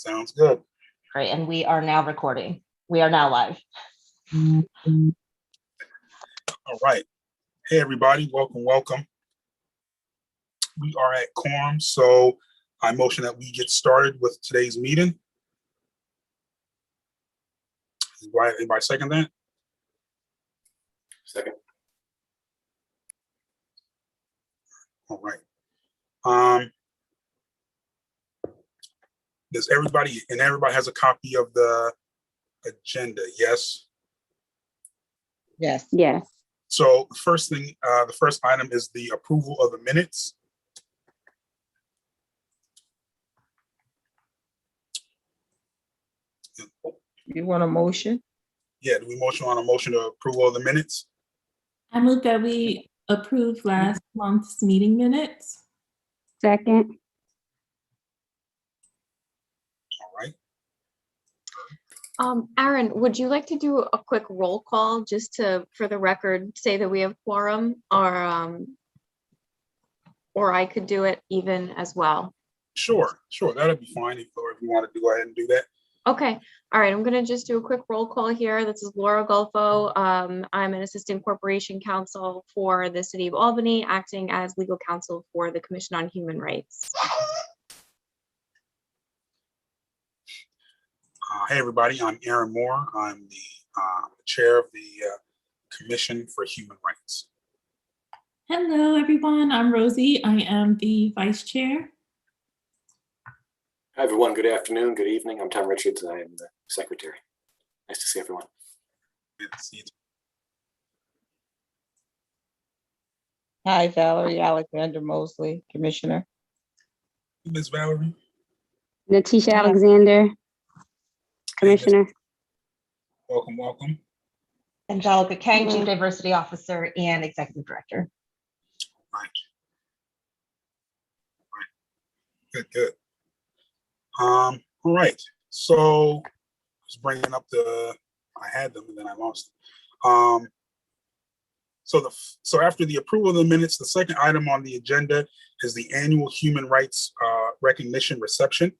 Sounds good. Great, and we are now recording. We are now live. All right. Hey, everybody. Welcome. We are at quorum, so I motion that we get started with today's meeting. Anybody second that? Second. All right. Does everybody has a copy of the agenda? Yes. Yes. Yes. So the first item is the approval of the minutes. You want a motion? Yeah, do we motion on a motion to approval of the minutes? I move that we approve last month's meeting minutes. Second. All right. Aaron, would you like to do a quick roll call just to, for the record, say that we have quorum, or I could do it even as well? Sure, that'll be fine if you want to go ahead and do that. Okay, all right, I'm gonna just do a quick roll call here. This is Laura Golfo. I'm an assistant corporation counsel for the city of Albany, acting as legal counsel for the Commission on Human Rights. Hey, everybody, I'm Aaron Moore. I'm the chair of the Commission for Human Rights. Hello, everyone. I'm Rosie. I am the vice chair. Hi, everyone. Good afternoon, good evening. I'm Tom Richards. I am the secretary. Nice to see everyone. Good to see you. Hi, Valerie Alexander Mosley, Commissioner. Ms. Valerie. Natisha Alexander, Commissioner. Welcome. Angelica Kang, Chief Diversity Officer and Executive Director. Right. Good. All right. So just bringing up I had them and then I lost them. So after the approval of the minutes, the second item on the agenda is the annual human rights recognition reception.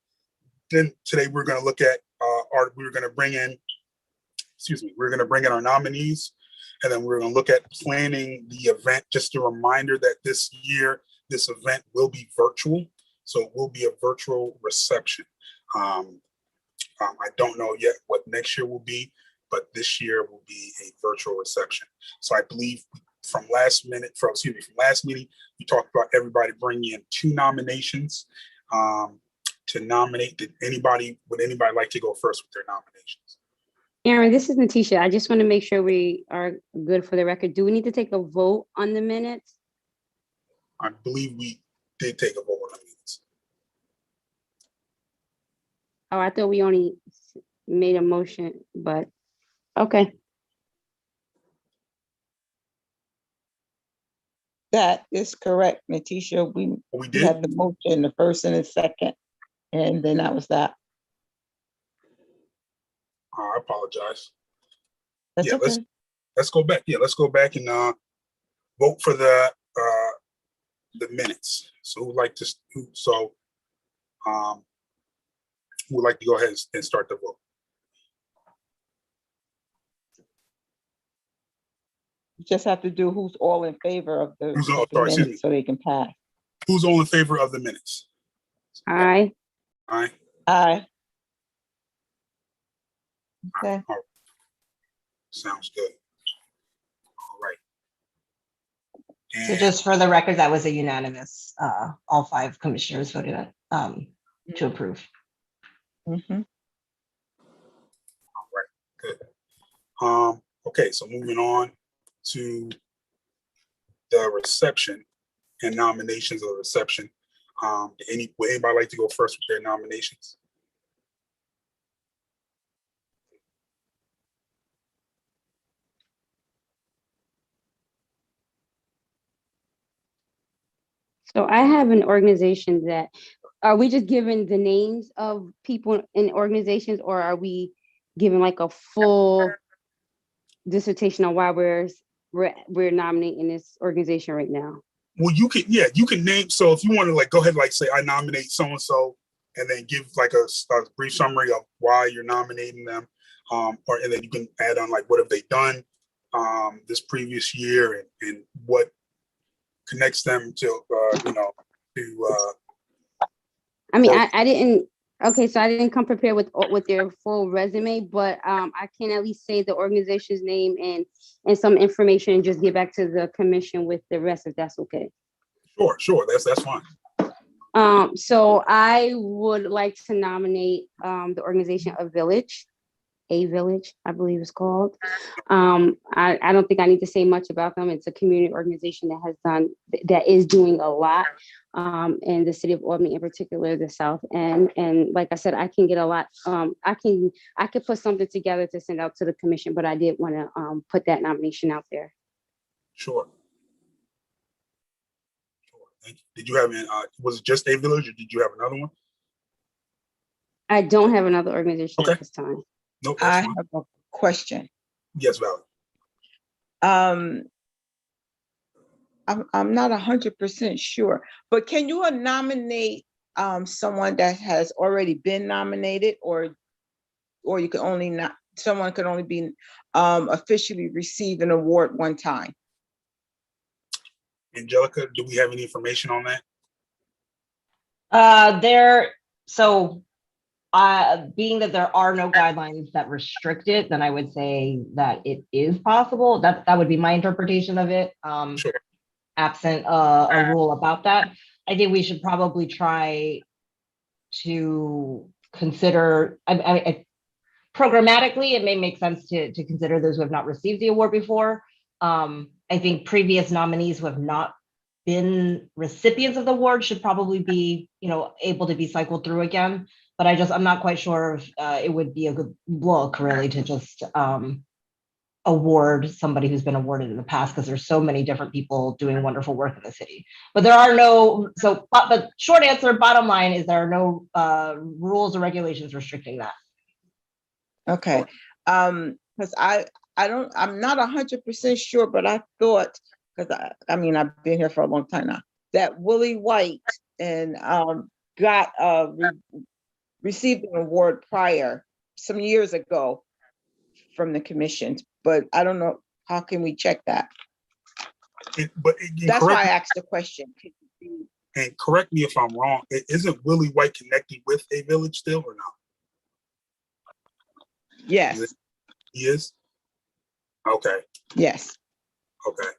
Then today we're going to look at we're going to bring in our nominees, and then we're going to look at planning the event. Just a reminder that this year this event will be virtual, so it will be a virtual reception. I don't know yet what next year will be, but this year will be a virtual reception. So I believe from last meeting, we talked about everybody bringing in 2 nominations to nominate. Would anybody like to go first with their nominations? Aaron, this is Natisha. I just want to make sure we are good for the record. Do we need to take a vote on the minutes? I believe we did take a vote on the minutes. Oh, I thought we only made a motion, but okay. That is correct, Natisha. We did? had the motion, the first and the second, and then that was that. I apologize. That's okay. Let's go back. Yeah, let's go back and vote for the minutes. So who would like to go ahead and start the vote? You just have to do who's all in favor of the minutes so they can pass. Who's all in favor of the minutes? Aye. Aye. Aye. Okay. All right. Sounds good. All right. So just for the record, that was a unanimous, all 5 commissioners voted to approve. Mm-hmm. All right, good. Okay, so moving on to the reception and nominations of the reception. Would anybody like to go first with their nominations? So I have an organization that, are we just giving the names of people in organizations, or are we giving like a full dissertation on why we're nominating this organization right now? Well, you can name. So if you want to go ahead, say I nominate so and so, and then give like a brief summary of why you're nominating them. And then you can add on like what have they done this previous year and what connects them to I mean, I didn't. Okay, so I didn't come prepared with their full resume, but I can at least say the organization's name and some information, and just get back to the commission with the rest, if that's okay. Sure, that's fine. So I would like to nominate the organization A Village, I believe it's called. I don't think I need to say much about them. It's a community organization that is doing a lot in the city of Albany, in particular the South End. And like I said, I can get a lot. I could put something together to send out to the commission, but I did want to put that nomination out there. Sure. Thank you. Did you have was it just A Village, or did you have another one? I don't have another organization at this time. No, I have a question. Yes, Valerie. I'm not 100% sure, but can you nominate someone that has already been nominated, or you can only someone can only be officially receive an award one time? Angelica, do we have any information on that? Being that there are no guidelines that restrict it, then I would say that it is possible. That would be my interpretation of it. Sure. Absent a rule about that, I think we should probably try to consider. Programmatically, it may make sense to consider those who have not received the award before. I think previous nominees who have not been recipients of the award should probably be, able to be cycled through again. But I'm not quite sure if it would be a good look really to just award somebody who's been awarded in the past, because there's so many different people doing wonderful work in the city. But there are but short answer, bottom line is there are no rules or regulations restricting that. Okay, because I'm not 100% sure, but I thought, because I've been here for a long time now, that Willie White and received an award prior some years ago from the commission, but I don't know, how can we check that? That's why I asked the question. And correct me if I'm wrong, isn't Willie White connected with A Village still or not? Yes. He is? Okay. Yes. Okay.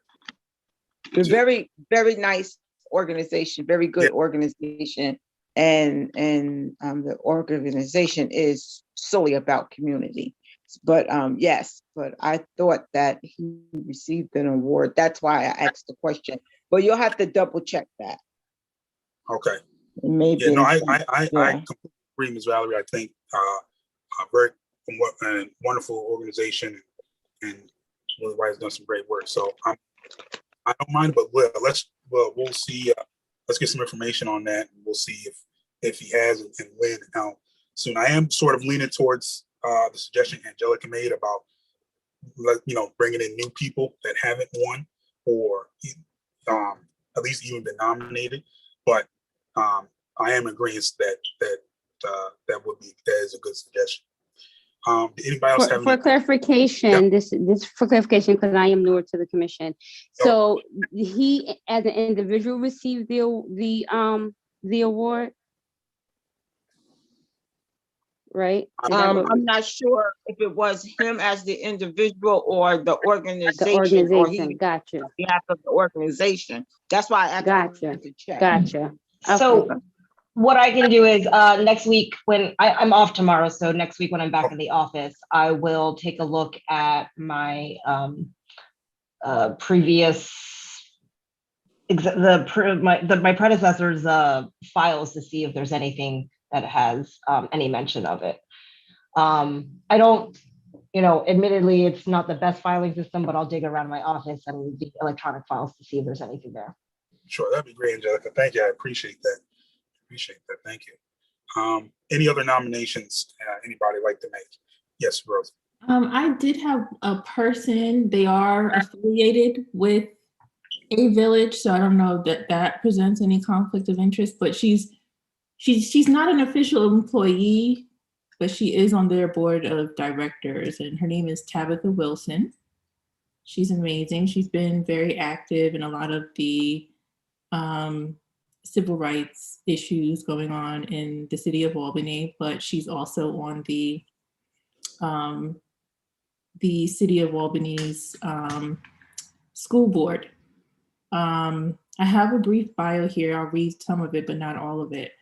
A very, very nice organization, very good organization. And the organization is solely about community. But yes, but I thought that he received an award. That's why I asked the question. But you'll have to double check that. Okay. Maybe. Yeah, no, I completely agree, Ms. Valerie. I think a very wonderful organization, and Willie White has done some great work. So I don't mind, but we'll see. Let's get some information on that, and we'll see if he has and when and how soon. I am sort of leaning towards the suggestion Angelica made about bringing in new people that haven't won or at least even been nominated. But I am agreeing that is a good suggestion. Anybody else have for clarification? This for clarification, because I am newer to the commission. So he, as an individual, received the award, right? I'm not sure if it was him as the individual or the organization. Or he, gotcha. On behalf of the organization. That's why I asked to check. Gotcha. Okay. So what I can do is next week, when I'm off tomorrow, so next week when I'm back in the office, I will take a look at my previous my predecessor's files to see if there's anything that has any mention of it. I don't, admittedly, it's not the best filing system, but I'll dig around my office and the electronic files to see if there's anything there. Sure, that'd be great, Angelica. Thank you. I appreciate that. Thank you. Any other nominations anybody like to make? Yes, Rose. I did have a person, they are affiliated with A Village, so I don't know that presents any conflict of interest, but she's she's not an official employee, but she is on their board of directors, and her name is Tabitha Wilson. She's amazing. She's been very active in a lot of the civil rights issues going on in the city of Albany, but she's also on the city of Albany's school board. I have a brief bio here. I'll read some of it, but not all of it.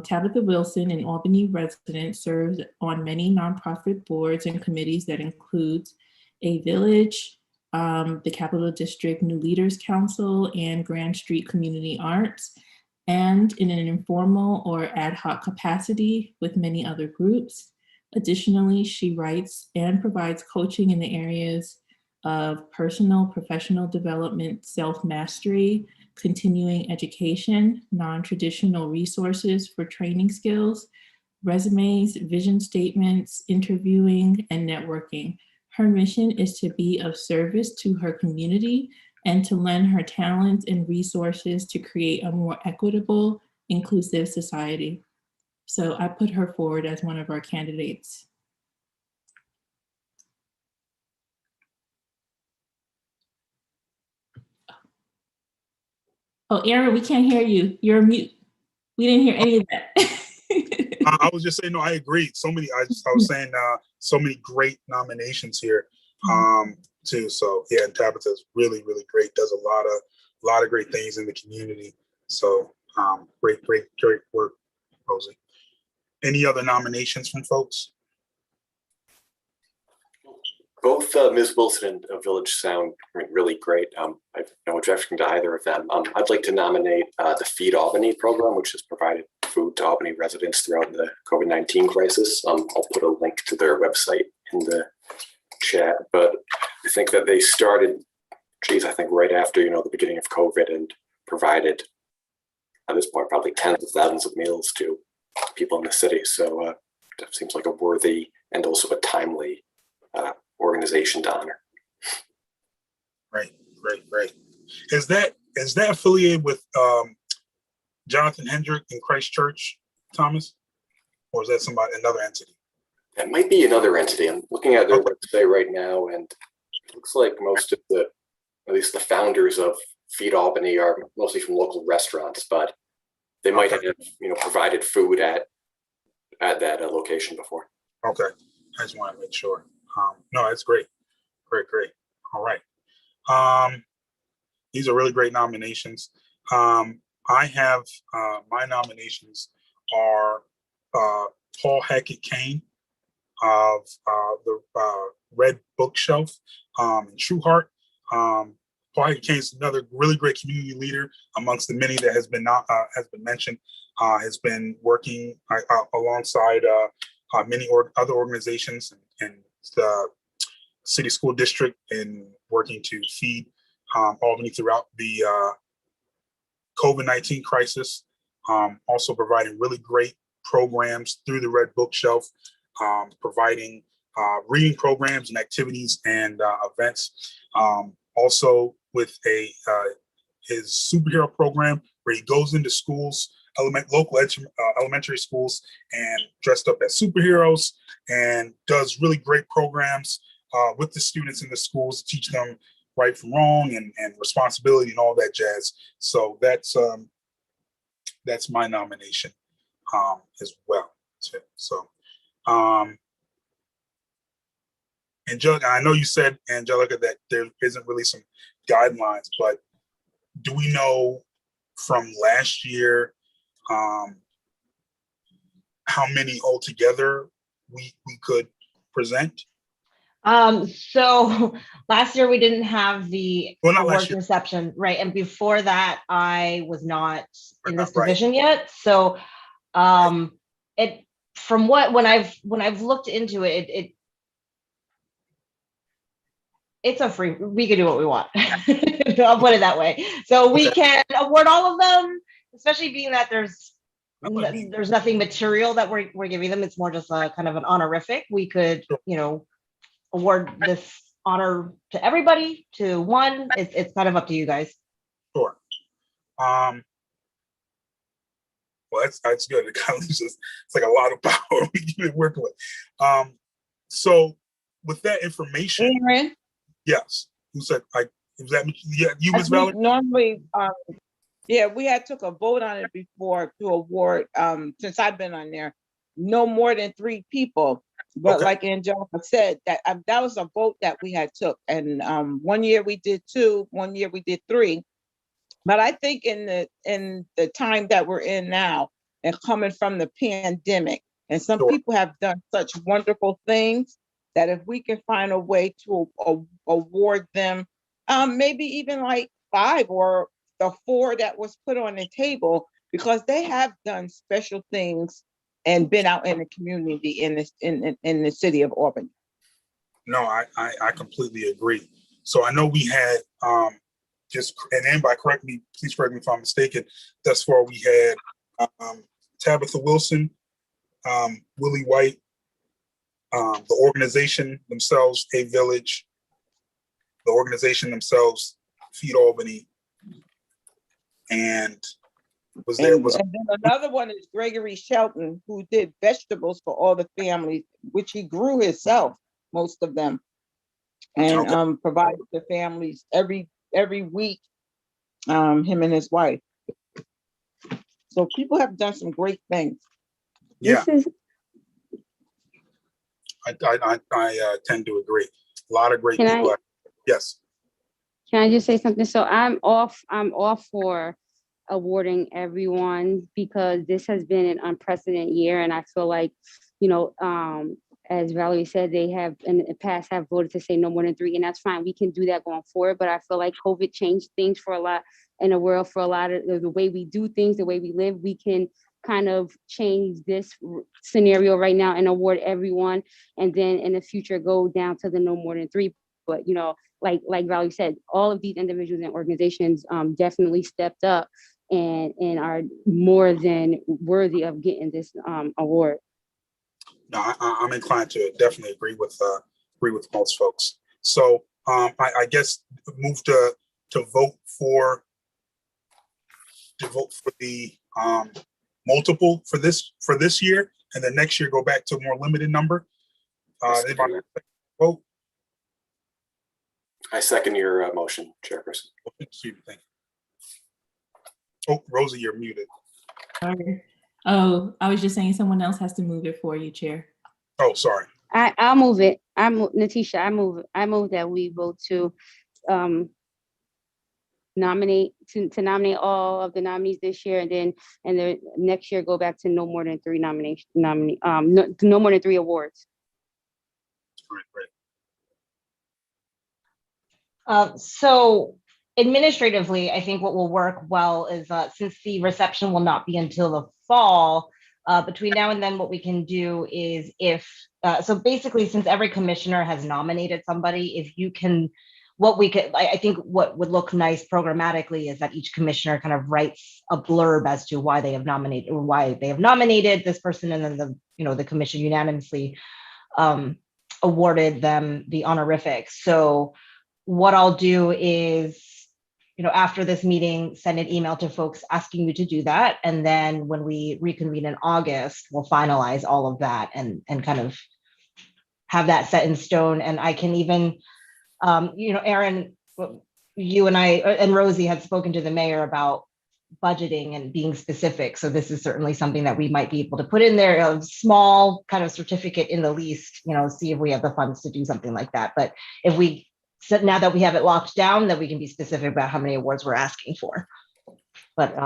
Tabitha Wilson, an Albany resident, serves on many nonprofit boards and committees that includes A Village, the Capital District New Leaders Council, and Grand Street Community Arts, and in an informal or ad hoc capacity with many other groups. Additionally, she writes and provides coaching in the areas of personal, professional development, self-mastery, continuing education, non-traditional resources for training skills, resumes, vision statements, interviewing, and networking. Her mission is to be of service to her community and to lend her talents and resources to create a more equitable, inclusive society. So I put her forward as one of our candidates. Oh, Aaron, we can't hear you. You're mute. We didn't hear any of that. I was just saying, no, I agree. So many, I was saying, so many great nominations here, too. So yeah, and Tabitha's really, really great. Does a lot of great things in the community. So great work, Rosie. Any other nominations from folks? Both Ms. Wilson and Village sound really great. I have no objection to either of them. I'd like to nominate the Feed Albany program, which has provided food to Albany residents throughout the COVID-19 crisis. I'll put a link to their website in the chat, but I think that they started, I think right after, the beginning of COVID, and provided, at this point, probably tens of thousands of meals to people in the city. So that seems like a worthy and also a timely organization to honor. Right. Is that affiliated with Jonathan Hendrick in Christchurch, Thomas? Or is that another entity? That might be another entity. I'm looking at their website right now, and it looks like most of at least the founders of Feed Albany are mostly from local restaurants, but they might have, provided food at that location before. Okay, I just want to make sure. No, that's great. Great. All right. These are really great nominations. I have my nominations are Paul Hackett Kane of the Red Bookshelf in True Heart. Paul Hackett Kane is another really great community leader amongst the many that has been mentioned. Has been working alongside many other organizations and the city school district and working to feed Albany throughout the COVID-19 crisis. Also providing really great programs through the Red Bookshelf, providing reading programs and activities and events. Also with his superhero program where he goes into schools, local elementary schools, and dressed up as superheroes, and does really great programs with the students in the schools, teach them right from wrong and responsibility and all that jazz. So that's my nomination as well too. So Angelica, I know you said, Angelica, that there isn't really some guidelines, but do we know from last year how many altogether we could present? So last year we didn't have the not award last year. reception, right? And before that, I was not in this position yet. So it from when I've looked into it, it's a free, we can do what we want. I'll put it that way. So we can award all of them, especially being that there's nothing material that we're giving them. It's more just a kind of an honorific. We could, award this honor to everybody, to one. It's kind of up to you guys. Sure. Well, that's good. It kind of leaves us, it's like a lot of power we've been working with. So with that information, Aaron, yes. Who said was that you, I Ms. think Valerie? normally, yeah, we had took a vote on it before to award, since I've been on there, no more than 3 people. But Okay. like Angelica said, that was a vote that we had took. And one year we did 2, one year we did 3. But I think in the time that we're in now, and coming from the pandemic, and some Sure. people have done such wonderful things, that if we can find a way to award them, maybe even like 5 or the 4 that was put on the table, because they have done special things and been out in the community in the city of Albany. No, I completely agree. So I know we had and anybody please correct me if I'm mistaken. Thus far, we had Tabitha Wilson, Willie White, the organization themselves, A Village, the organization themselves, Feed Albany, and And then another one is Gregory Shelton, who did vegetables for all the families, which he grew himself, most of them, and Okay. provided the families every week, him and his wife. So people have done some great things. Yeah, This is, I tend to agree. A lot of great Can I- people. Yes. can I just say something? So I'm all for awarding everyone, because this has been an unprecedented year. And I feel like, as Valerie said, they have in the past have voted to say no more than 3, and that's fine. We can do that going forward. But I feel like COVID changed things for a lot in the world, for a lot of the way we do things, the way we live. We can kind of change this scenario right now and award everyone, and then in the future go down to the no more than 3. But like Valerie said, all of these individuals and organizations definitely stepped up and are more than worthy of getting this award. No, I'm inclined to definitely agree with most folks. So I guess move to vote for the multiple for this year, and then next year go back to a more limited number. Anybody vote? I second your motion, Chairperson. Excuse me, thank you. Oh, Rosie, you're muted. Sorry. Oh, I was just saying someone else has to move it for you, Chair. Oh, sorry. I'll move it. Natisha, I move that we vote to nominate all of the nominees this year, and then the next year go back to no more than 3 no more than 3 awards. Right. So administratively, I think what will work well is since the reception will not be until the fall, between now and then, what we can do is so basically, since every commissioner has nominated somebody, if you can, I think what would look nice programmatically is that each commissioner kind of writes a blurb as to why they have nominated this person, and then the commission unanimously awarded them the honorifics. So what I'll do is, after this meeting, send an email to folks asking you to do that. And then when we reconvene in August, we'll finalize all of that and kind of have that set in stone. And I can even, Aaron, you and I and Rosie had spoken to the mayor about budgeting and being specific. So this is certainly something that we might be able to put in there, a small kind of certificate in the least, see if we have the funds to do something like that. But so now that we have it locked down, that we can be specific about how many awards we're asking for. But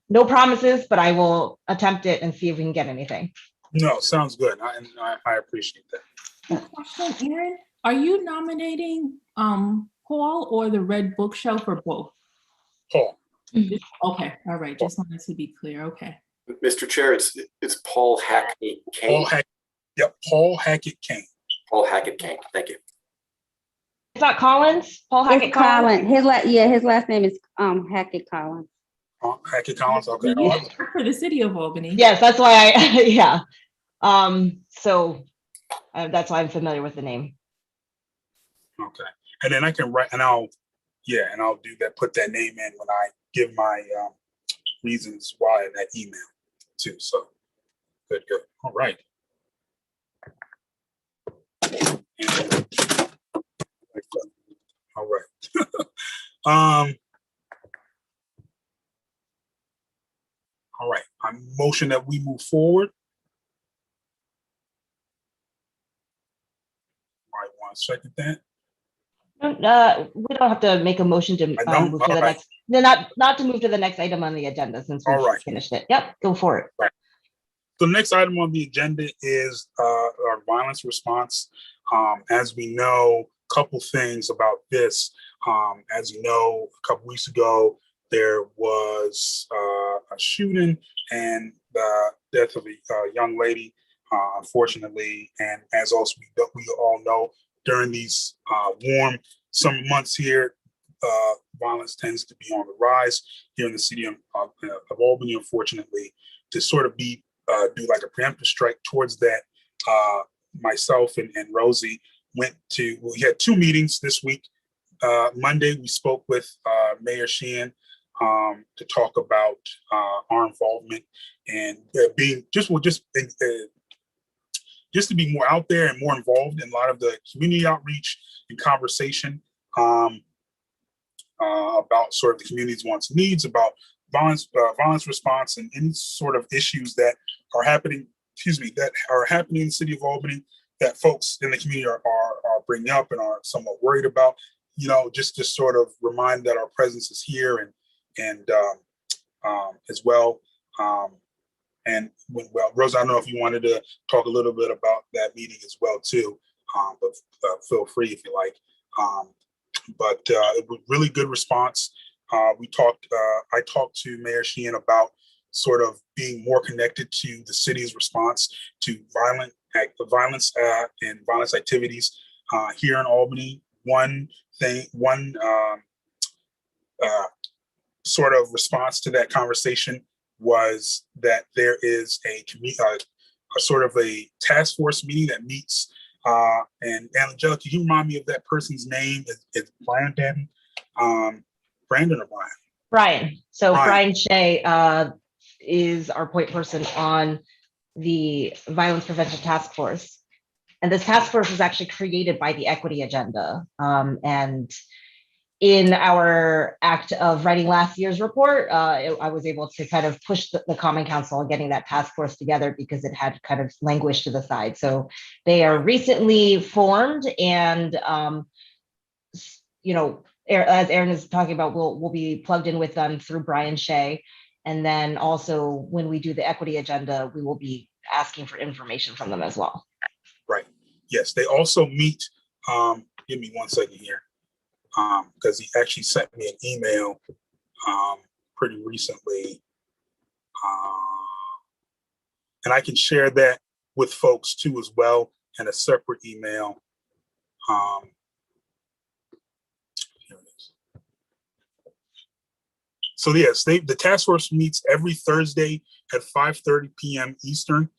no promises, but I will attempt it and see if we can get anything. No, sounds good. I appreciate that. Question, Aaron, are you nominating Paul or the Red Bookshelf, or both? Paul. Okay, all right. Just wanted to be clear. Okay. Mr. Chair, it's Paul Hackett Kane. Paul Hackett Kane. Paul Hackett Kane. Thank you. It's not Collins. Paul Hackett Collins. His last name is Hackett Collins. Hackett Collins. Okay. He used to work for the city of Albany. Yes, that's why yeah. So that's why I'm familiar with the name. Okay. And then I can write, and I'll do that. Put that name in when I give my reasons why in that email. too. So good. All right. And, all right. All right. I motion that we move forward. I want to second that. We don't have to make a motion to I don't? move to the All right. next, no, not to move to the next item on the agenda since we All right. finished it. Yep, go for it. Right. The next item on the agenda is our violence response. As we know, a couple things about this. As you know, a couple weeks ago, there was a shooting and the death of a young lady, unfortunately. And as also we all know, during these warm summer months here, violence tends to be on the rise here in the city of Albany, unfortunately. To sort of do like a preemptive strike towards that, myself and Rosie we had two meetings this week. Monday, we spoke with Mayor Sheehan to talk about our involvement and being just to be more out there and more involved in a lot of the community outreach and conversation about sort of the community's wants and needs, about violence response, and any sort of issues that are happening. That are happening in the city of Albany that folks in the community are bringing up and are somewhat worried about. Just to sort of remind that our presence is here and as well. Rose, I don't know if you wanted to talk a little bit about that meeting as well too, but feel free if you like. But it was really good response. I talked to Mayor Sheehan about sort of being more connected to the city's response to violence and violence activities here in Albany. One sort of response to that conversation was that there is a sort of a task force meeting that meets. And Angelica, can you remind me of that person's name? It's Brandon. Brandon or Brian? Brian. So Brian. Brian Shea is our point person on the Violence Prevention Task Force. And this task force was actually created by the Equity Agenda. And in our act of writing last year's report, I was able to kind of push the Common Council on getting that task force together because it had kind of languished to the side. So they are recently formed, and as Aaron is talking about, we'll be plugged in with them through Brian Shea. And then also when we do the Equity Agenda, we will be asking for information from them as well. Right. Yes, they also meet. Give me 1 second here. Because he actually sent me an email pretty recently. And I can share that with folks too as well in a separate email. Here it is. So yes, the task force meets every Thursday at 5:30 p.m. Eastern.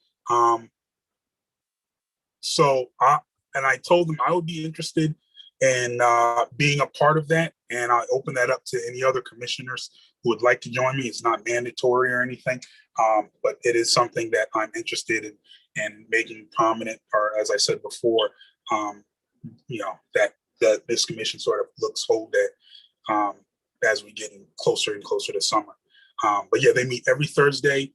I told them I would be interested in being a part of that, and I open that up to any other commissioners who would like to join me. It's not mandatory or anything, but it is something that I'm interested in making prominent, or as I said before, that this commission sort of looks hold at as we get closer and closer to summer. But yeah, they meet every Thursday.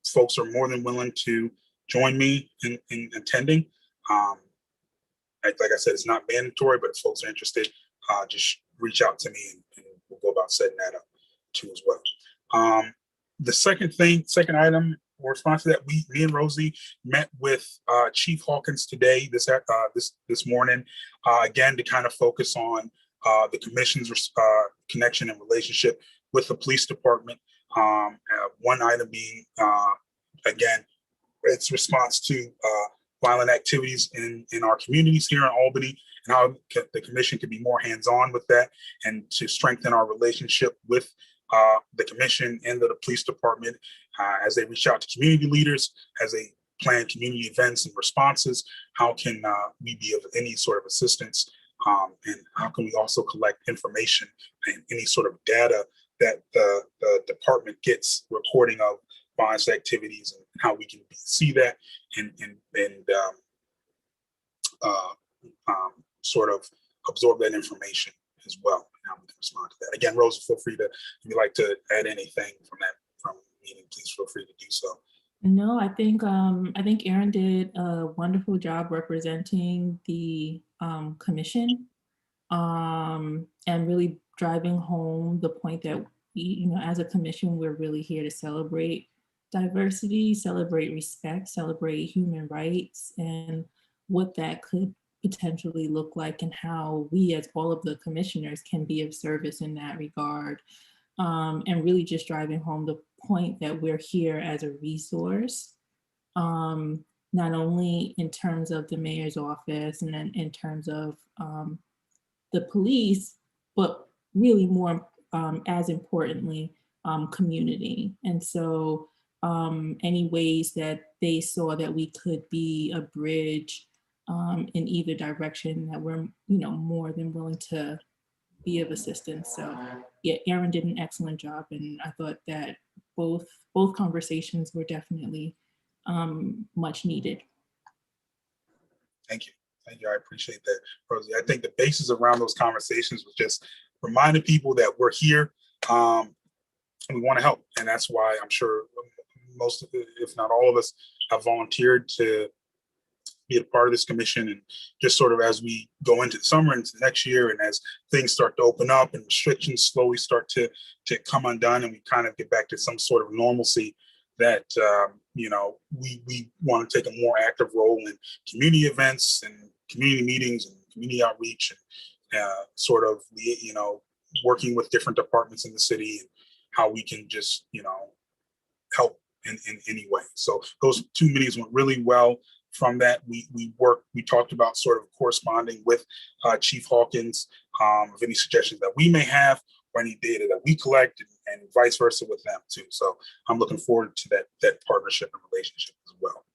Folks are more than willing to join me in attending. Like I said, it's not mandatory, but if folks are interested, just reach out to me and we'll go about setting that up too as well. The second item or response to that, me and Rosie met with Chief Hawkins today, this morning, again, to kind of focus on the commission's connection and relationship with the police department. One item being, again, its response to violent activities in our communities here in Albany, and how the commission can be more hands-on with that and to strengthen our relationship with the commission and the police department as they reach out to community leaders, as they plan community events and responses. How can we be of any sort of assistance, and how can we also collect information and any sort of data that the department gets recording of violence activities and how we can see that and sort of absorb that information as well, and how we can respond to that. Again, Rosa, feel free to, if you'd like to add anything from the meeting, please feel free to do so. No, I think Erin did a wonderful job representing the commission, and really driving home the point that as a commission, we're really here to celebrate diversity, celebrate respect, celebrate human rights, and what that could potentially look like, and how we, as all of the commissioners, can be of service in that regard. And really just driving home the point that we're here as a resource, not only in terms of the mayor's office and then in terms of the police, but really more, as importantly, community. And so any ways that they saw that we could be a bridge in either direction, that we're more than willing to be of assistance. So yeah, Erin did an excellent job, and I thought that both conversations were definitely much needed. Thank you. Thank you. I appreciate that, Rosie. I think the basis around those conversations was just reminding people that we're here and we want to help. And that's why I'm sure most of it, if not all of us, have volunteered to be a part of this commission. And just sort of as we go into the summer and into next year, and as things start to open up and restrictions slowly start to come undone, and we kind of get back to some sort of normalcy, that we want to take a more active role in community events and community meetings and community outreach, and sort of working with different departments in the city, and how we can just help in any way. So those 2 meetings went really well. From that, we talked about sort of corresponding with Chief Hawkins of any suggestions that we may have, or any data that we collect, and vice versa with them too. So I'm looking forward to that partnership and relationship as well.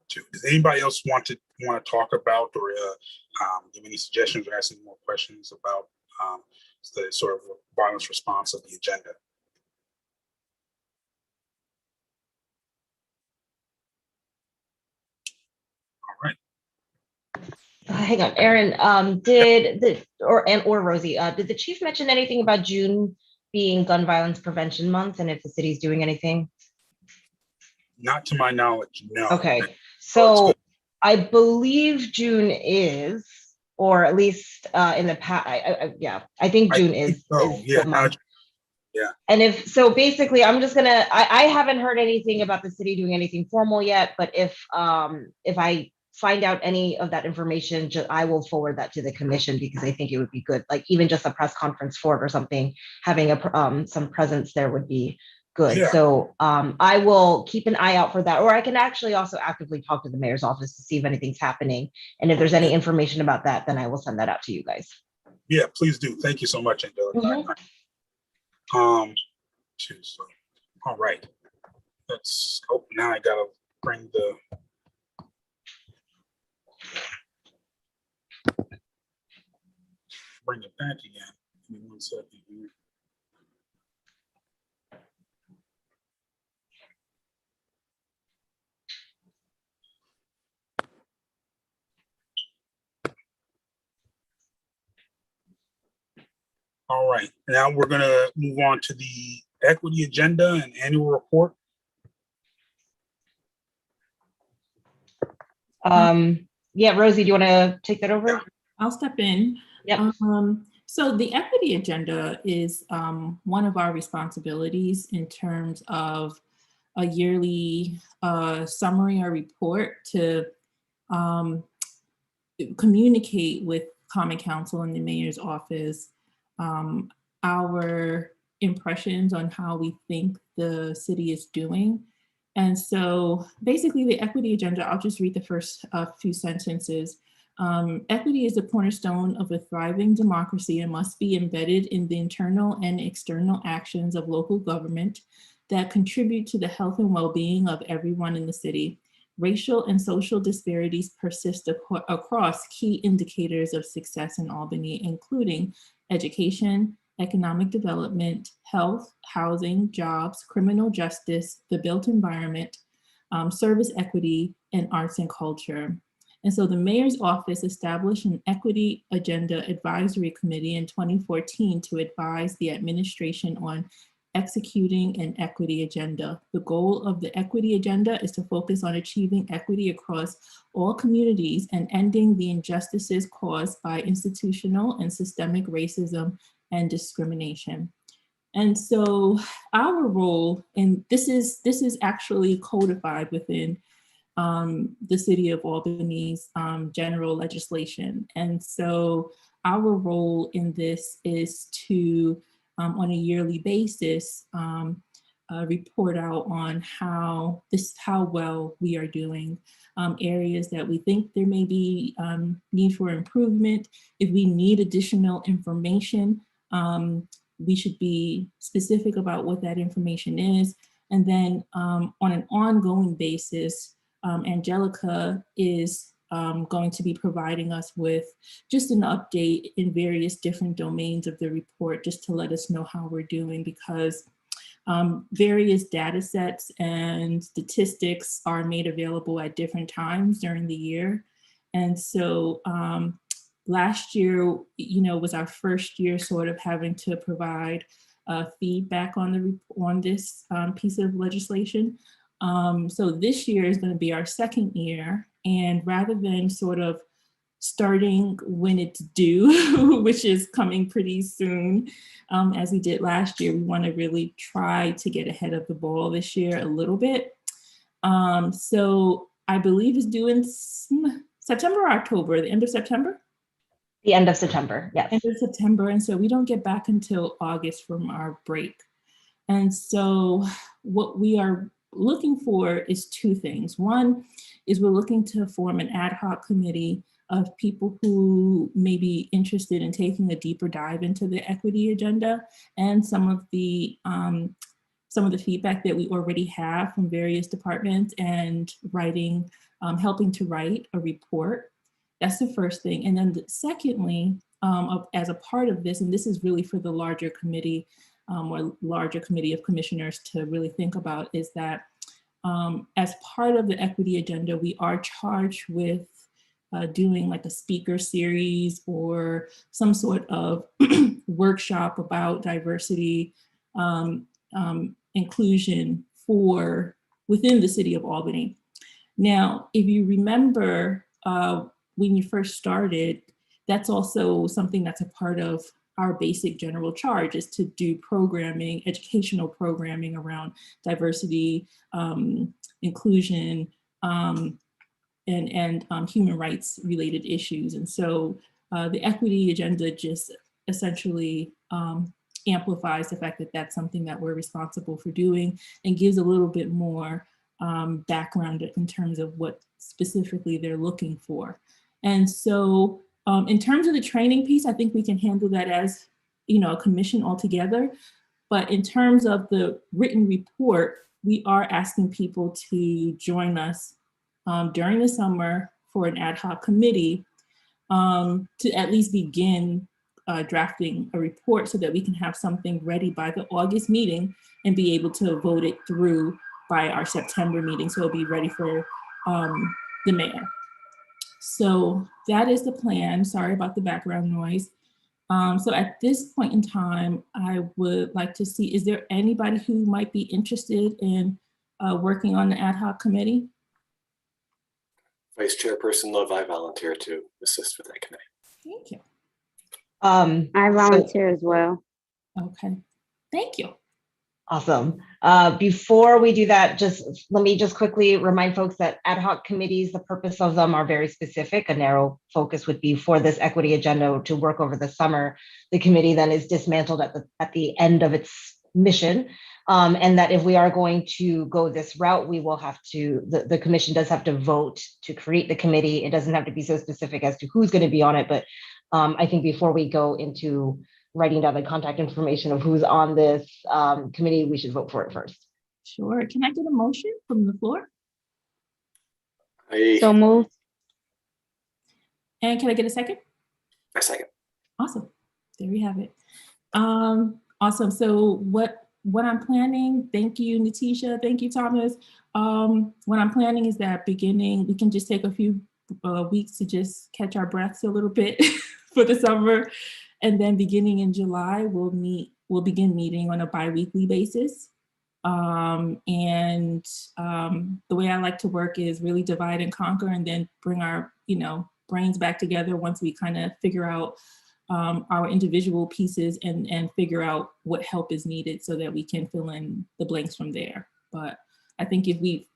Too. Does anybody else want to talk about or give any suggestions or ask any more questions about the sort of violence response of the agenda? All right. Hang on, Erin, or Rosie, did the chief mention anything about June being Gun Violence Prevention Month, and if the city's doing anything? Not to my knowledge, no. Okay, so I believe June is, or at least in the past, I think June is the month. Yeah. And if so, basically, I'm just gonna. I haven't heard anything about the city doing anything formal yet, but if I find out any of that information, I will forward that to the commission, because I think it would be good, like even just a press conference for it or something, having a some presence there would be good. Yeah. So I will keep an eye out for that, or I can actually also actively talk to the mayor's office to see if anything's happening, and if there's any information about that, then I will send that out to you guys. Yeah, please do. Thank you so much, Angelica. Mm-hmm. So, all right. Let's hope now I gotta bring it back again. Give me 1 second here. All right, now we're gonna move on to the equity agenda and annual report. Yeah, Rosie, do you want to take that over? Yeah. I'll step in. Yep. So the equity agenda is one of our responsibilities in terms of a yearly summary or report to communicate with Common Council and the mayor's office our impressions on how we think the city is doing. And so basically the equity agenda, I'll just read the first few sentences. Equity is the cornerstone of a thriving democracy and must be embedded in the internal and external actions of local government that contribute to the health and well-being of everyone in the city. Racial and social disparities persist across key indicators of success in Albany, including education, economic development, health, housing, jobs, criminal justice, the built environment, service equity, and arts and culture. And so the mayor's office established an equity agenda advisory committee in 2014 to advise the administration on executing an equity agenda. The goal of the equity agenda is to focus on achieving equity across all communities and ending the injustices caused by institutional and systemic racism and discrimination. And so our role, and this is actually codified within the City of Albany's general legislation. And so our role in this is to, on a yearly basis, report out on how well we are doing, areas that we think there may be need for improvement. If we need additional information, we should be specific about what that information is. And then on an ongoing basis, Angelica is going to be providing us with just an update in various different domains of the report, just to let us know how we're doing, because various data sets and statistics are made available at different times during the year. And so last year, was our first year sort of having to provide feedback on this piece of legislation. So this year is going to be our second year, and rather than sort of starting when it's due, which is coming pretty soon, as we did last year, we want to really try to get ahead of the ball this year a little bit. So I believe it's due in September or October, the end of September? The end of September, yes. End of September, and so we don't get back until August from our break. And so what we are looking for is two things. One is we're looking to form an ad hoc committee of people who may be interested in taking a deeper dive into the equity agenda and some of the feedback that we already have from various departments, and helping to write a report. That's the first thing. And then secondly, as a part of this, and this is really for the larger committee, or larger committee of commissioners to really think about, is that as part of the equity agenda, we are charged with doing like a speaker series or some sort of workshop about diversity, inclusion within the City of Albany. Now, if you remember when you first started, that's also something that's a part of our basic general charge, is to do programming, educational programming around diversity, inclusion, and human rights related issues. And so the equity agenda just essentially amplifies the fact that that's something that we're responsible for doing, and gives a little bit more background in terms of what specifically they're looking for. And so in terms of the training piece, I think we can handle that as a commission altogether. But in terms of the written report, we are asking people to join us during the summer for an ad hoc committee to at least begin drafting a report, so that we can have something ready by the August meeting and be able to vote it through by our September meeting. So it'll be ready for the mayor. So that is the plan. Sorry about the background noise. So at this point in time, I would like to see, is there anybody who might be interested in working on the ad hoc committee? Vice Chairperson Love, I volunteer to assist with that committee. Thank you. I volunteer as well. Okay, thank you. Awesome. Before we do that, let me quickly remind folks that ad hoc committees, the purpose of them are very specific. A narrow focus would be for this equity agenda to work over the summer. The committee then is dismantled at the end of its mission. And that if we are going to go this route, we will have to, the commission does have to vote to create the committee. It doesn't have to be so specific as to who's going to be on it, but I think before we go into writing down the contact information of who's on this committee, we should vote for it first. Sure. Can I get a motion from the floor? So moved. And can I get a second? A second. Awesome. There we have it. Awesome. So what I'm planning, thank you, Natisha, thank you, Thomas. What I'm planning is that we can just take a few weeks to just catch our breaths a little bit for the summer. And then beginning in July, we'll begin meeting on a bi-weekly basis. The way I like to work is really divide and conquer and then bring our, brains back together once we kind of figure out our individual pieces and figure out what help is needed so that we can fill in the blanks from there. But I think if we,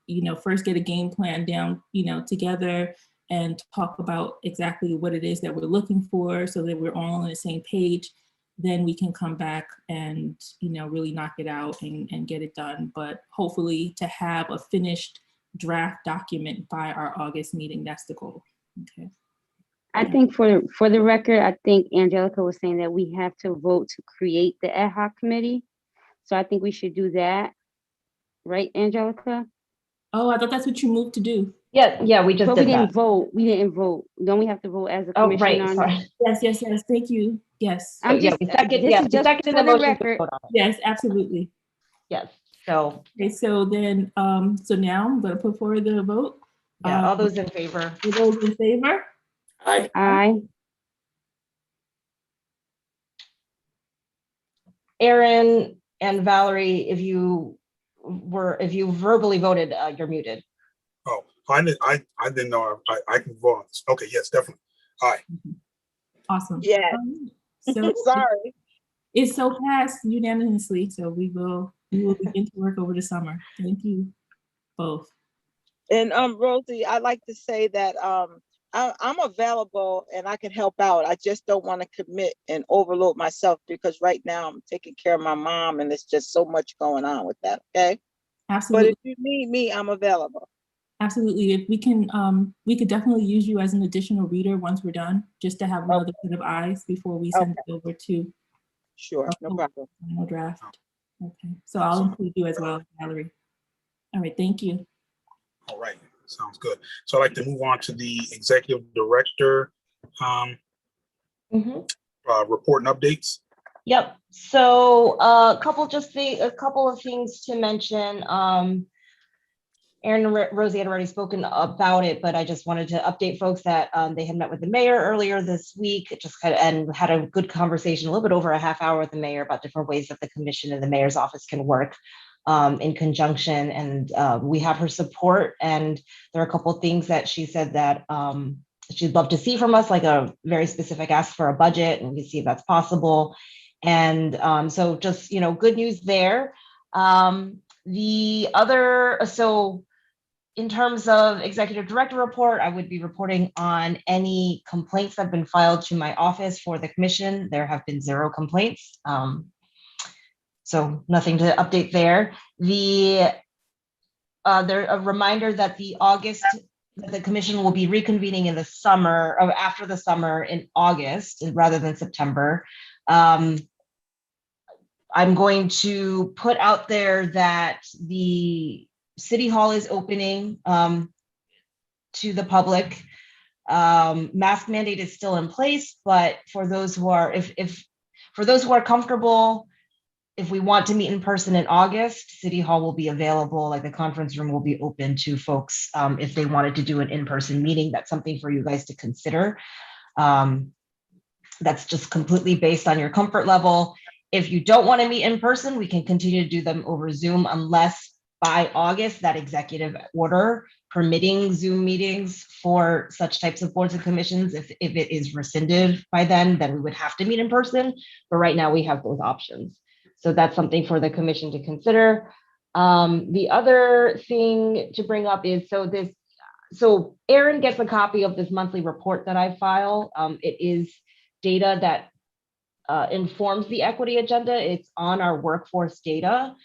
first get a game plan down, together and talk about exactly what it is that we're looking for so that we're all on the same page, then we can come back and, really knock it out and get it done. But hopefully to have a finished draft document by our August meeting, that's the goal. Okay. I think for the record, I think Angelica was saying that we have to vote to create the ad hoc committee. So I think we should do that. Right, Angelica? Oh, I thought that's what you moved to do. Yeah, we just But we did didn't that. vote. We didn't vote. Don't we have to vote as a Oh, commission right, on sorry. Yes, thank you. Yes. I'm Yeah, just, we second, this yeah, is we just seconded for the the motion to record. vote on it. Yes, absolutely. Yes, so, Okay, so then, so now I'm going to put forward the vote. yeah, all those in favor? All those in favor? Aye. Aye. Aaron and Valerie, if you verbally voted, you're muted. Oh, I didn't know I can vote on this. Okay, yes, definitely. Aye. Awesome. Yeah. So Sorry. it's so passed unanimously. So we will begin to work over the summer. Thank you both. And Rosie, I like to say that I'm available and I can help out. I just don't want to commit and overload myself because right now I'm taking care of my mom and there's just so much going on with that. Okay. Absolutely. But if you need me, I'm available. Absolutely. If we can, we could definitely use you as an additional reader once we're done, just to have another set of eyes before we send it over to Sure, no problem. final draft. Okay, so I'll include you as well, Valerie. All right, thank you. All right, sounds good. So I'd like to move on to the executive director report and updates. Yep. So a couple of things to mention. Aaron and Rosie had already spoken about it, but I just wanted to update folks that they had met with the mayor earlier this week, and had a good conversation, a little bit over a half hour with the mayor about different ways that the commission and the mayor's office can work in conjunction. And we have her support. And there are a couple of things that she said that she'd love to see from us, like a very specific ask for a budget, and we see if that's possible. And so just, good news there. In terms of executive director report, I would be reporting on any complaints that have been filed to my office for the commission. There have been 0 complaints. So nothing to update there. A reminder that the commission will be reconvening in the summer, or after the summer in August rather than September. I'm going to put out there that the City Hall is opening to the public. Mask mandate is still in place, but for those who are, for those who are comfortable, if we want to meet in person in August, City Hall will be available, like the conference room will be open to folks if they wanted to do an in-person meeting. That's something for you guys to consider. That's just completely based on your comfort level. If you don't want to meet in person, we can continue to do them over Zoom unless by August, that executive order permitting Zoom meetings for such types of boards and commissions, if it is rescinded by then we would have to meet in person. But right now we have both options. So that's something for the commission to consider. The other thing to bring up is, so Aaron gets a copy of this monthly report that I file. It is data that informs the equity agenda. It's on our workforce data.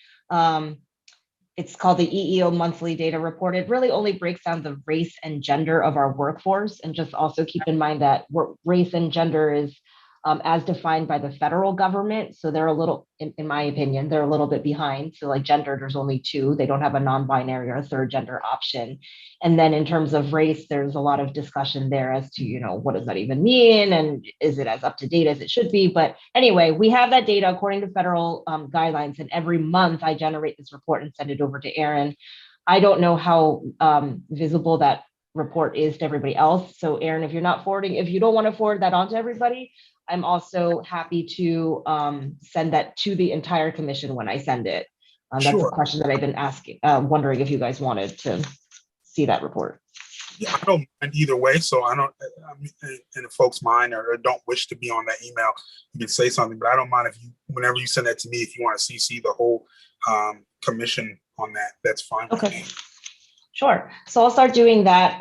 It's called the EEO monthly data report. It really only breaks down the race and gender of our workforce. And just also keep in mind that race and gender is as defined by the federal government. So they're a little, in my opinion, they're a little bit behind. So like gender, there's only two. They don't have a non-binary or a third gender option. And then in terms of race, there's a lot of discussion there as to, you know, what does that even mean? And is it as up to date as it should be? But anyway, we have that data according to federal guidelines. And every month I generate this report and send it over to Aaron. I don't know how visible that report is to everybody else. So Aaron, if you're not forwarding, if you don't want to forward that on to everybody, I'm also happy to send that to the entire commission when I send it. That's a Sure. question that I've been asking, wondering if you guys wanted to see that report. Yeah, I don't mind either way. So I don't, I mean, and if folks mind or don't wish to be on that email, you can say something, but I don't mind if you, whenever you send that to me, if you want to CC the whole commission on that, that's fine with Okay. me. Sure. So I'll start doing that.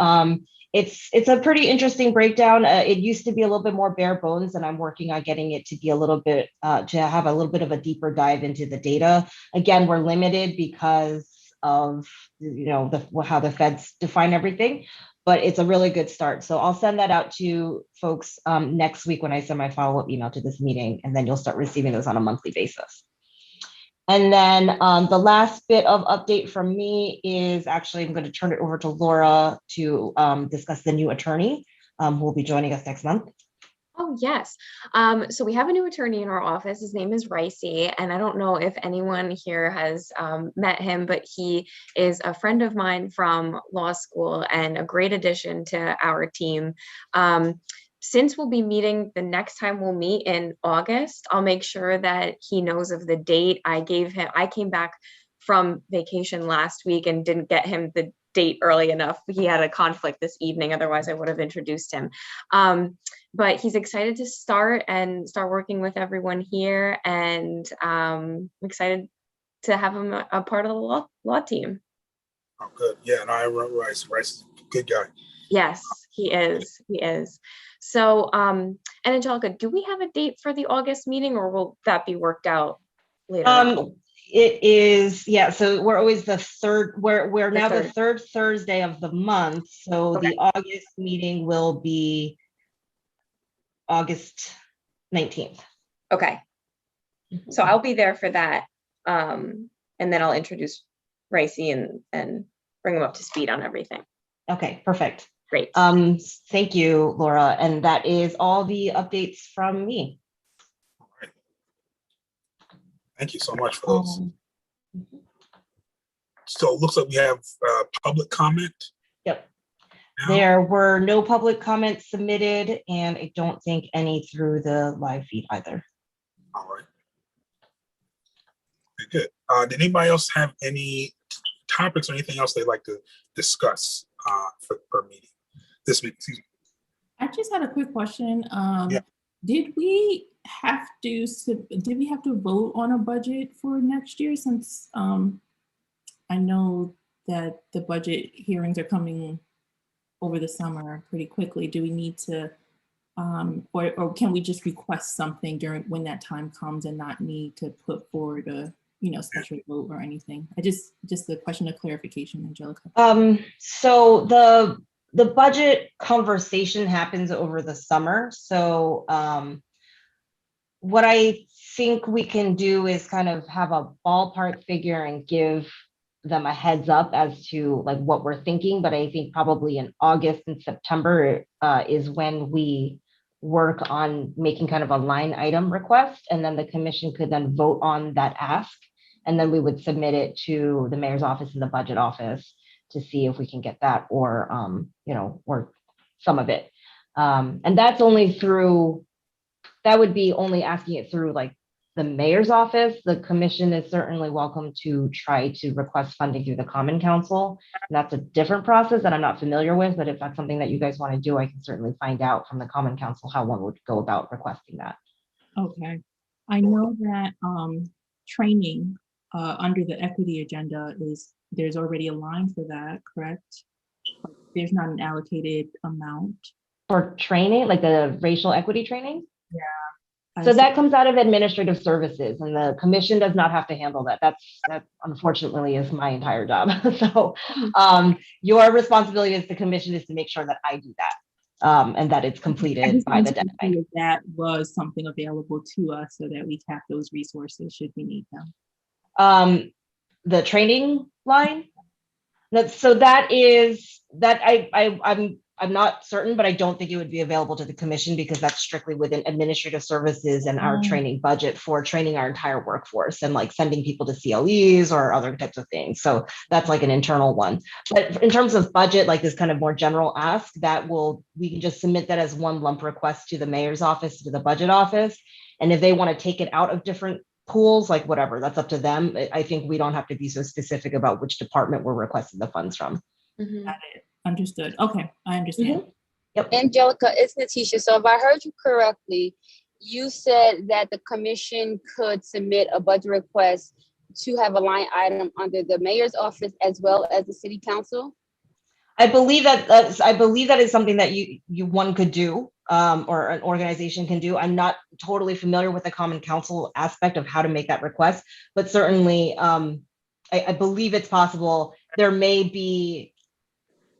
It's a pretty interesting breakdown. It used to be a little bit more bare bones, and I'm working on getting it to be a little bit to have a little bit of a deeper dive into the data. Again, we're limited because of, you know, how the feds define everything, but it's a really good start. So I'll send that out to folks next week when I send my follow-up email to this meeting, and then you'll start receiving those on a monthly basis. And then the last bit of update from me is actually, I'm going to turn it over to Laura to discuss the new attorney who will be joining us next month. Oh, yes. So we have a new attorney in our office. His name is Ricey, and I don't know if anyone here has met him, but he is a friend of mine from law school and a great addition to our team. Since we'll be meeting the next time we'll meet in August, I'll make sure that he knows of the date. I came back from vacation last week and didn't get him the date early enough. He had a conflict this evening, otherwise I would have introduced him. But he's excited to start working with everyone here, and I'm excited to have him a part of the law team. Oh, good. Yeah, and I wrote Rice. Rice is a good guy. Yes, he is. He is. So, and Angelica, do we have a date for the August meeting, or will that be worked out later on? It is, yeah. So we're always the third. We're now the third. third Thursday of the month. So Okay. the August meeting will be August 19th. Okay. So I'll be there for that, and then I'll introduce Ricey and bring him up to speed on everything. Okay, perfect. Great. Thank you, Laura. And that is all the updates from me. All right. Thank you so much for those. So it looks like we have public comment. Yep. Now. There were no public comments submitted, and I don't think any through the live feed either. All right. Okay, good. Did anybody else have any topics or anything else they'd like to discuss per meeting? This week, excuse me. I just had a quick question. Yeah. Did we have to vote on a budget for next year, since I know that the budget hearings are coming over the summer pretty quickly? Do we need to, or can we just request something during when that time comes and not need to put forward a special vote or anything? Just a question of clarification, Angelica. So the budget conversation happens over the summer. So what I think we can do is kind of have a ballpark figure and give them a heads up as to like what we're thinking. But I think probably in August and September is when we work on making kind of a line item request, and then the commission could then vote on that ask. And then we would submit it to the mayor's office and the budget office to see if we can get that, or or some of it. And that's only through, that would be only asking it through like the mayor's office. The commission is certainly welcome to try to request funding through the Common Council. And that's a different process that I'm not familiar with, but if that's something that you guys want to do, I can certainly find out from the Common Council how one would go about requesting that. Okay. I know that training under the equity agenda there's already a line for that, correct? There's not an allocated amount. For training, like the racial equity training? Yeah. So that comes out of administrative services, and the commission does not have to handle that. That unfortunately is my entire job. So your responsibility as the commission is to make sure that I do that. and that it's I completed just by the wanted to see deadline. if that was something available to us so that we tap those resources should we need them. The training line. So that is that I'm not certain, but I don't think it would be available to the commission because that's strictly within administrative services and our training budget for training our entire workforce and like sending people to CLEs or other types of things. So that's like an internal one. But in terms of budget, like this kind of more general ask, we can just submit that as one lump request to the mayor's office, to the budget office. And if they want to take it out of different pools, like whatever, that's up to them. I think we don't have to be so specific about which department we're requesting the funds from. Got it. Understood. Okay, I understand. Yep. Angelica, it's Natisha. So if I heard you correctly, you said that the commission could submit a budget request to have a line item under the mayor's office as well as the city council? I believe that is something that one could do, or an organization can do. I'm not totally familiar with the common council aspect of how to make that request, but certainly I believe it's possible. There may be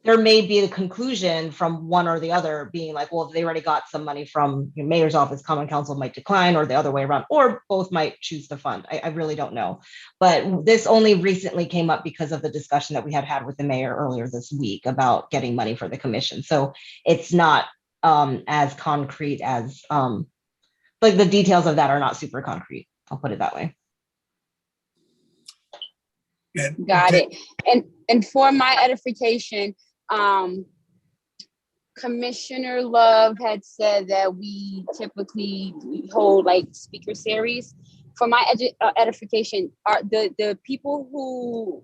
a conclusion from one or the other being like, well, if they already got some money from the mayor's office, common council might decline, or the other way around, or both might choose to fund. I really don't know. But this only recently came up because of the discussion that we had with the mayor earlier this week about getting money for the commission. So it's not as concrete as, like the details of that are not super concrete. I'll put it that way. Got it. And for my edification, Commissioner Love had said that we typically hold like speaker series. For my edification, are the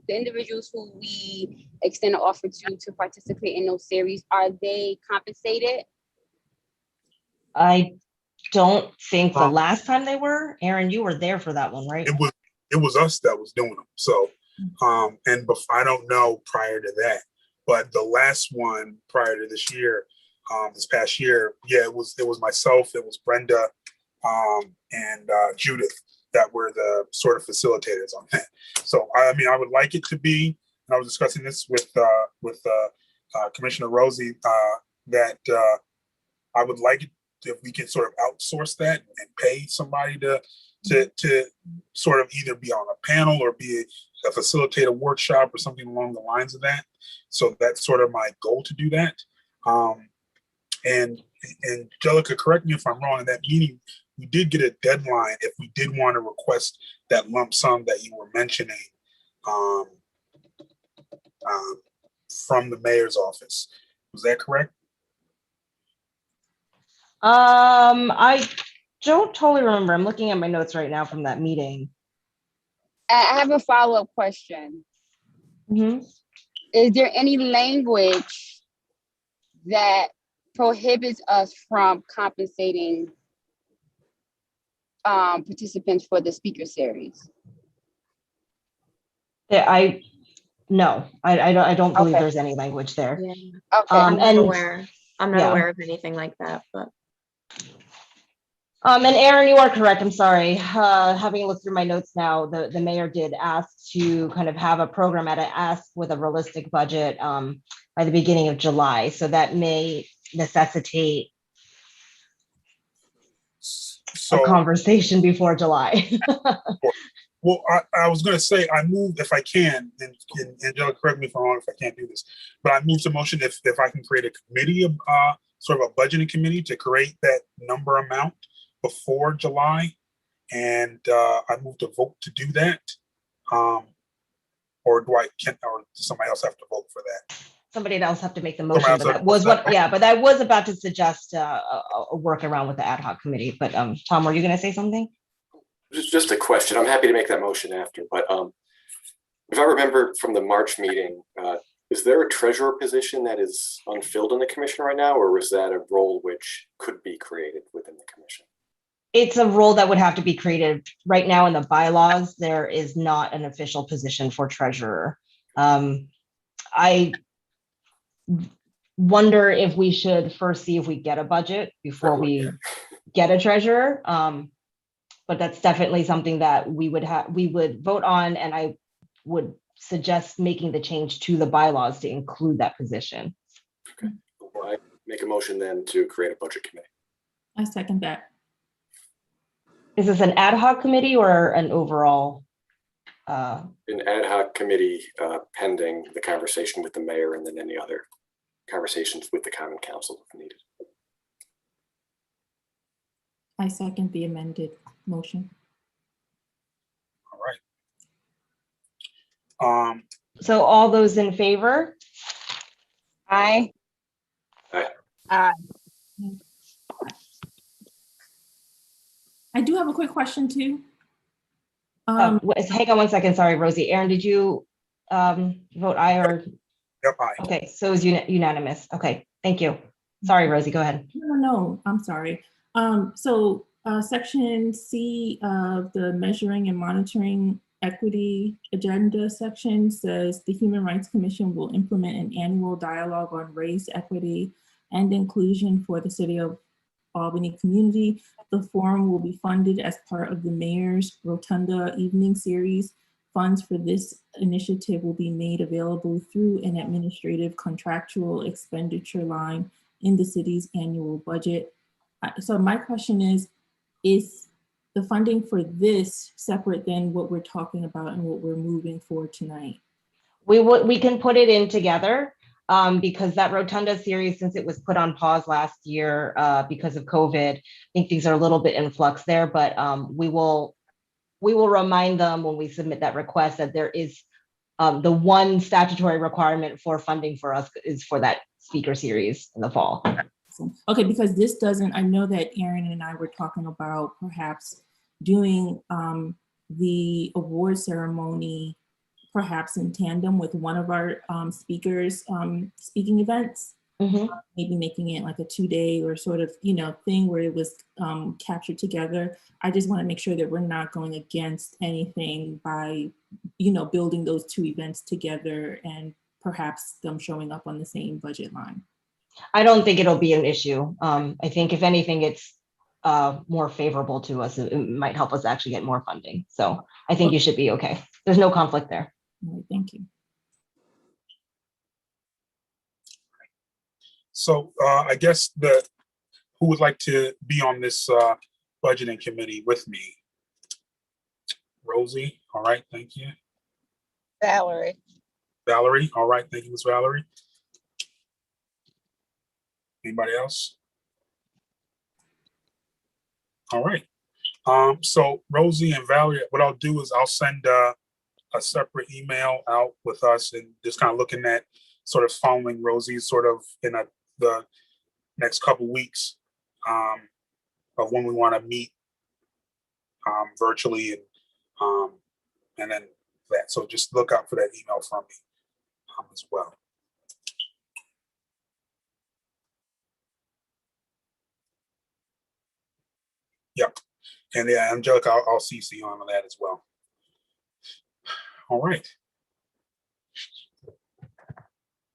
individuals who we extend an offer to participate in those series, are they compensated? I don't think the last time they were. Aaron, you were there for that one, right? It was us that was doing them. So, and before, I don't know prior to that, but the last one prior to this year, this past year, yeah, it was myself, it was Brenda, and Judith that were the sort of facilitators on that. So, I mean, I would like it to be, and I was discussing this with Commissioner Rosie, that I would like it if we can sort of outsource that and pay somebody to sort of either be on a panel or facilitate a workshop or something along the lines of that. So that's sort of my goal to do that. And Angelica, correct me if I'm wrong, in that meeting, we did get a deadline if we did want to request that lump sum that you were mentioning from the mayor's office. Was that correct? I don't totally remember. I'm looking at my notes right now from that meeting. I have a follow-up question. Mm-hmm. Is there any language that prohibits us from compensating participants for the speaker series? Yeah, I don't believe Okay. there's any language there. Yeah. Okay. I'm not and aware. I'm not yeah. aware of anything like that, but. And Aaron, you are correct. I'm sorry. Having looked through my notes now, the mayor did ask to kind of have a program at an ask with a realistic budget by the beginning of July. So that may necessitate a conversation before July. Well, I was going to say, I moved, if I can, and Angela, correct me if I'm wrong if I can't do this, but I moved to motion if I can create a committee, sort of a budgeting committee to create that number amount before July. And I moved to vote to do that. Or does somebody else have to vote for that? Somebody else have to make the motion, but that was what, yeah, but I was about to suggest a workaround with the ad hoc committee. But Tom, were you going to say something? Just a question. I'm happy to make that motion after, but if I remember from the March meeting, is there a treasurer position that is unfilled in the commission right now, or was that a role which could be created within the commission? It's a role that would have to be created. Right now in the bylaws, there is not an official position for treasurer. I wonder if we should first see if we get a budget before we get a treasurer. But that's definitely something that we would vote on, and I would suggest making the change to the bylaws to include that position. Okay. Well, Make a motion then to create a budget committee. I second that. Is this an ad hoc committee or an overall? An ad hoc committee pending the conversation with the mayor and then any other conversations with the common council if needed. I second the amended motion. All right. So all those in favor? Aye. Aye. I do have a quick question too. Hang on 1 second. Sorry, Rosie. Aaron, did you vote aye or? Yep, aye. Okay, so it's unanimous. Okay, thank you. Sorry, Rosie, go ahead. No, I'm sorry. So section C of the measuring and monitoring equity agenda section says the Human Rights Commission will implement an annual dialogue on race, equity, and inclusion for the City of Albany community. The forum will be funded as part of the Mayor's Rotunda Evening Series. Funds for this initiative will be made available through an administrative contractual expenditure line in the city's annual budget. So my question is the funding for this separate than what we're talking about and what we're moving for tonight? We can put it in together because that Rotunda series, since it was put on pause last year because of COVID, I think things are a little bit in flux there, but we will remind them when we submit that request that there is the one statutory requirement for funding for us is for that speaker series in the fall. Okay, because this doesn't, I know that Aaron and I were talking about perhaps doing the award ceremony perhaps in tandem with one of our speakers speaking events. Maybe making it like a 2-day or sort of, thing where it was captured together. I just want to make sure that we're not going against anything by, building those two events together and perhaps them showing up on the same budget line. I don't think it'll be an issue. I think if anything, it's more favorable to us. It might help us actually get more funding. So I think you should be okay. There's no conflict there. All right, thank you. So I guess who would like to be on this budgeting committee with me? Rosie, all right, thank you. Valerie. Valerie, all right, thank you, Ms. Valerie. Anybody else? All right. So Rosie and Valerie, what I'll do is I'll send a separate email out with us and just kind of looking at sort of following Rosie sort of in the next couple weeks of when we want to meet virtually and then that. So just look out for that email from me as well. Yep. And yeah, Angelica, I'll CC you on that as well. All right.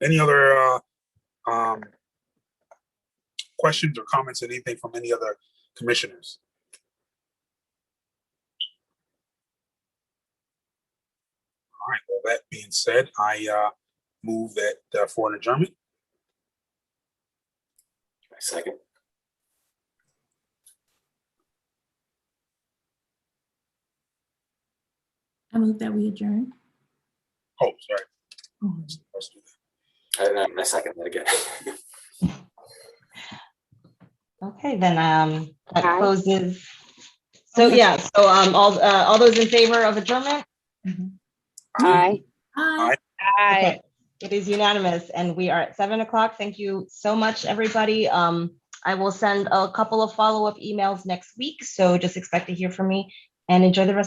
Any other questions or comments, anything from any other commissioners? All right, well, that being said, I move that for an adjournment. I second. I move that we adjourn. Oh, sorry. Oh. Let's do that. I second that again. Okay, then that Aye. closes. So yeah, so all those in favor of adjournment? Aye. Aye. Okay, it is unanimous and we are at 7 o'clock. Thank you so much, everybody. I will send a couple of follow-up emails next week, so just expect to hear from me and enjoy the rest